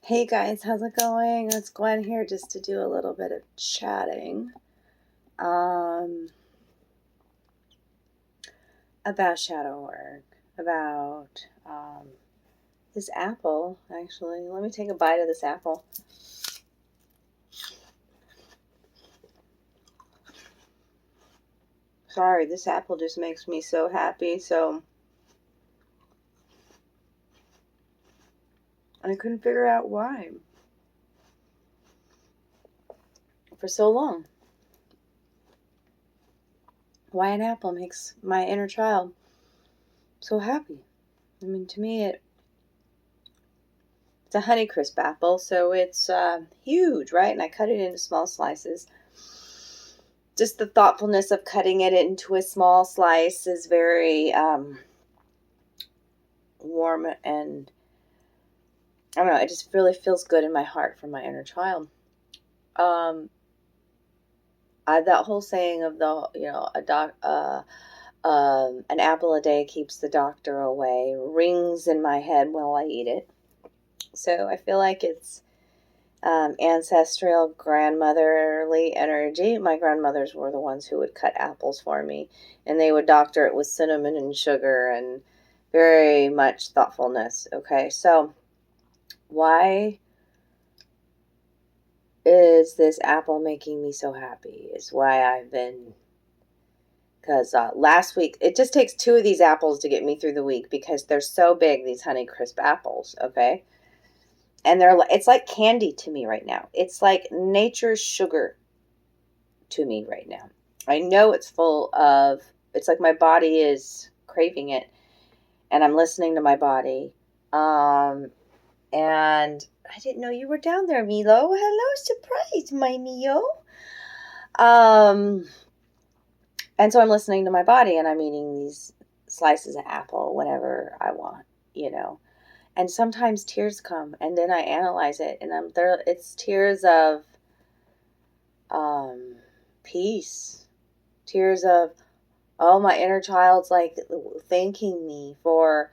Hey guys, how's it going? It's Gwen here just to do a little bit of chatting about shadow work, about this apple, actually. Let me take a bite of this apple. Sorry, this apple just makes me so happy, I couldn't figure out why for so long. Why an apple makes my inner child so happy. I mean, to me, it's a Honeycrisp apple, so it's huge, right? And I cut it into small slices. Just the thoughtfulness of cutting it into a small slice is very warm, and I don't know, it just really feels good in my heart for my inner child. That whole saying of an apple a day keeps the doctor away rings in my head while I eat it. So I feel like it's ancestral grandmotherly energy. My grandmothers were the ones who would cut apples for me, and they would doctor it with cinnamon and sugar and very much thoughtfulness. Okay, so why is this apple making me so happy is why I've been, because last week, it just takes 2 of these apples to get me through the week because they're so big, these Honeycrisp apples, okay? And it's like candy to me right now. It's like nature's sugar to me right now. I know it's it's like my body is craving it, and I'm listening to my body. And I didn't know you were down there, Milo. Hello, surprise, my Mio. And so I'm listening to my body, and I'm eating these slices of apple whenever I want, And sometimes tears come, and then I analyze it, and it's tears of peace, tears of, oh, my inner child's like thanking me for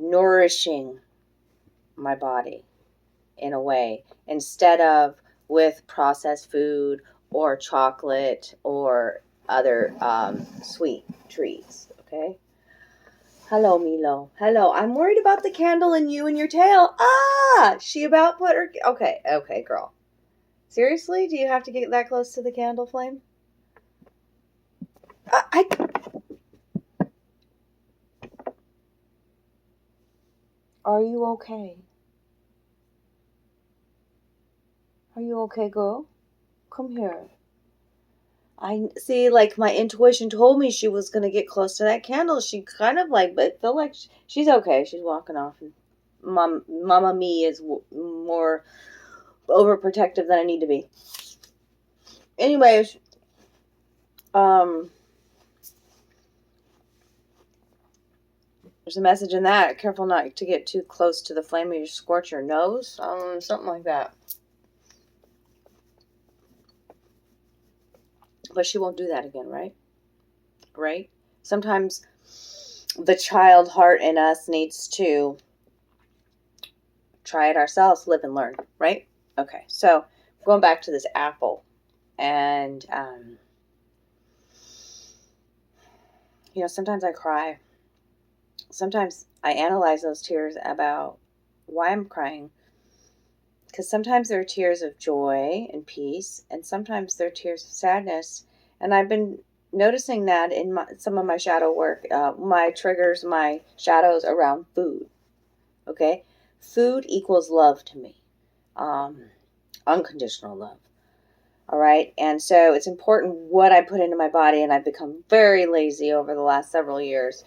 nourishing my body in a way, instead of with processed food or chocolate or other sweet treats. Okay. Hello, Milo. Hello. I'm worried about the candle and you and your tail. She about put her. Okay, girl. Seriously? Do you have to get that close to the candle flame? Are you okay? Are you okay, girl? Come here. I see, like, my intuition told me she was going to get close to that candle. She kind of but feel like she's okay. She's walking off. And Mama me is more overprotective than I need to be. Anyways, there's a message in that. Careful not to get too close to the flame or you scorch your nose. Something like that. But she won't do that again, right? Right? Sometimes the child heart in us needs to try it ourselves, live and learn, right? Okay, so going back to this apple, and sometimes I cry. Sometimes I analyze those tears about why I'm crying, because sometimes they're tears of joy and peace, and sometimes they're tears of sadness. And I've been noticing that in some of my shadow work, my triggers, my shadows around food. Okay, food equals love to me, unconditional love. All right, and so it's important what I put into my body, and I've become very lazy over the last several years,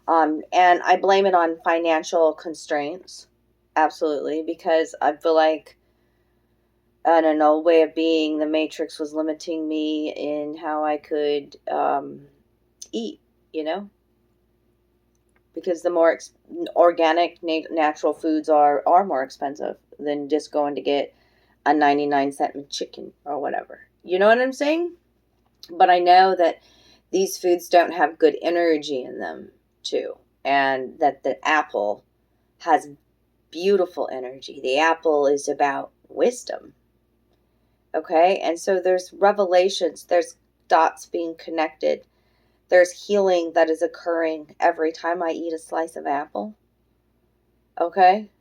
and I blame it on financial constraints. Absolutely, because I feel like, I don't know, way of being, the Matrix was limiting me in how I could eat, because the more organic, natural foods are more expensive than just going to get a 99-cent chicken or whatever. You know what I'm saying? But I know that these foods don't have good energy in them, too, and that the apple has beautiful energy. The apple is about wisdom. Okay? And so there's revelations, there's dots being connected. There's healing that is occurring every time I eat a slice of apple. Okay?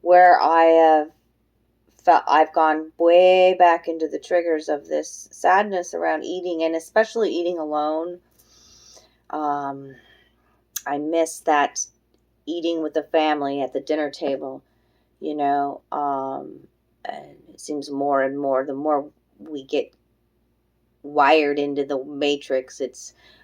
Where I have felt, I've gone way back into the triggers of this sadness around eating, and especially eating alone. I miss that eating with the family at the dinner table, you know, and it seems more and more, the more we get wired into the matrix,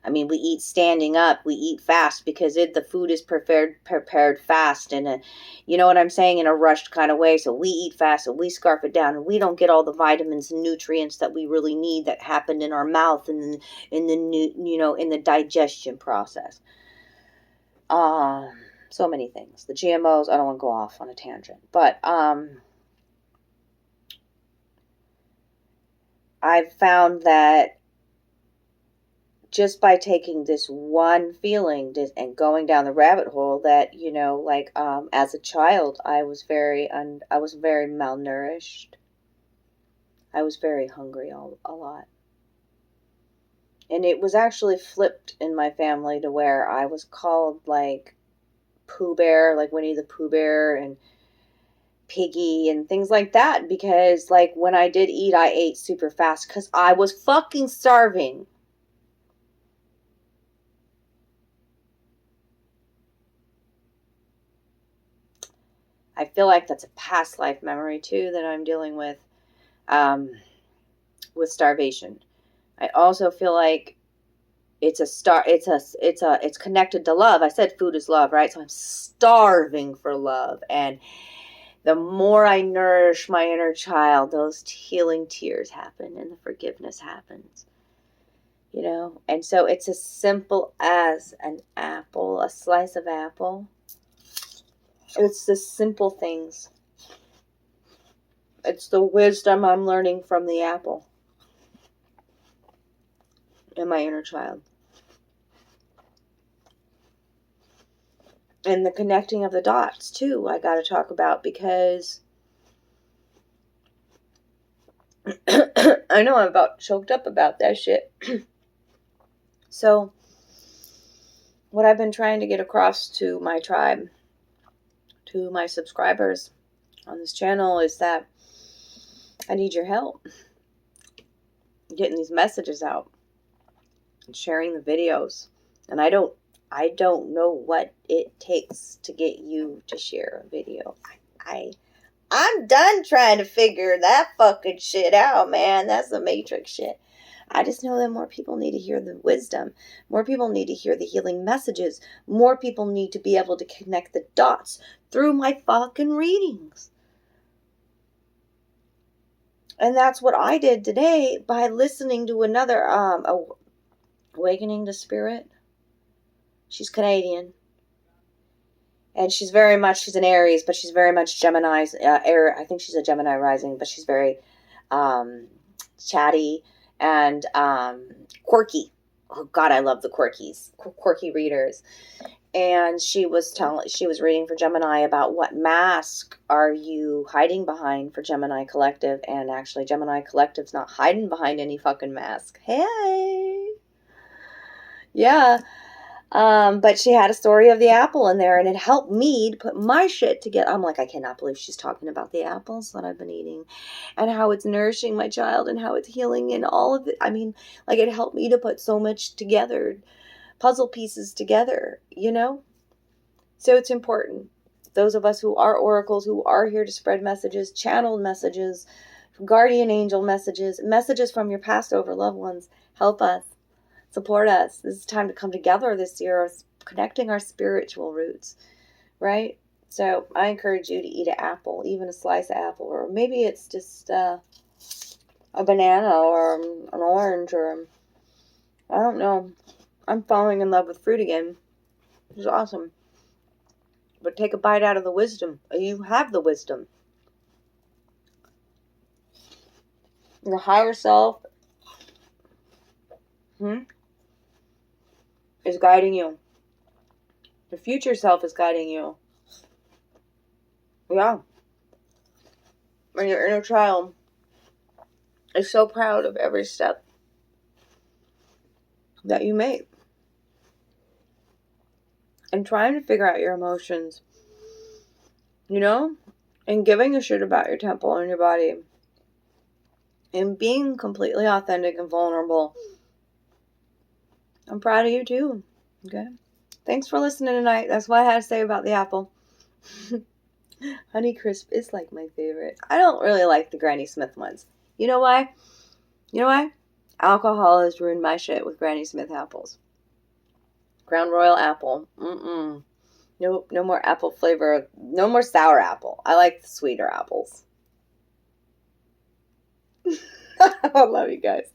we eat standing up, we eat fast because the food is prepared fast, and you know what I'm saying, in a rushed kind of way. So we eat fast, and we scarf it down, and we don't get all the vitamins and nutrients that we really need that happen in our mouth and in the digestion process. So many things. The GMOs, I don't want to go off on a tangent, but I've found that just by taking this one feeling and going down the rabbit hole, that, as a child, I was very malnourished. I was very hungry a lot. And it was actually flipped in my family to where I was called like Pooh Bear, like Winnie the Pooh Bear and Piggy and things like that, because like when I did eat, I ate super fast because I was fucking starving. I feel like that's a past life memory too that I'm dealing with starvation. I also feel like it's connected to love. I said food is love, right? So I'm starving for love, and the more I nourish my inner child, those healing tears happen and the forgiveness happens. And so it's as simple as an apple, a slice of apple. It's the simple things. It's the wisdom I'm learning from the apple in my inner child. And the connecting of the dots, too, I got to talk about, because I know I'm about choked up about that shit. So, what I've been trying to get across to my tribe, to my subscribers on this channel, is that I need your help getting these messages out and sharing the videos. And I don't know what it takes to get you to share a video. I'm done trying to figure that fucking shit out, man. That's the matrix shit. I just know that more people need to hear the wisdom. More people need to hear the healing messages. More people need to be able to connect the dots through my fucking readings. And that's what I did today by listening to another Awakening to Spirit. She's Canadian. And she's an Aries, but she's very much Gemini's. I think she's a Gemini rising, but she's very chatty and quirky. Oh God, I love the quirky readers. And she was reading for Gemini about what mask are you hiding behind for Gemini Collective, and actually Gemini Collective's not hiding behind any fucking mask. Hey, yeah. But she had a story of the apple in there, and it helped me to put my shit together. I'm like, I cannot believe she's talking about the apples that I've been eating and how it's nourishing my child and how it's healing and all of it. It helped me to put so much together, puzzle pieces together, So it's important. Those of us who are oracles, who are here to spread messages, channeled messages, guardian angel messages, messages from your past over loved ones, help us. Support us. This is time to come together this year, connecting our spiritual roots, right? So I encourage you to eat an apple, even a slice of apple, or maybe it's just a banana or an orange, or I don't know. I'm falling in love with fruit again, which is awesome. But take a bite out of the wisdom. You have the wisdom. Your higher self is guiding you. The future self is guiding you. Yeah. And your inner child is so proud of every step that you make. And trying to figure out your emotions. You know? And giving a shit about your temple and your body. And being completely authentic and vulnerable. I'm proud of you too. Okay? Thanks for listening tonight. That's what I had to say about the apple. Honey Crisp is like my favorite. I don't really like the Granny Smith ones. You know why? You know why? Alcohol has ruined my shit with Granny Smith apples. Crown Royal apple. Nope, no more apple flavor. No more sour apple. I like the sweeter apples. I love you guys.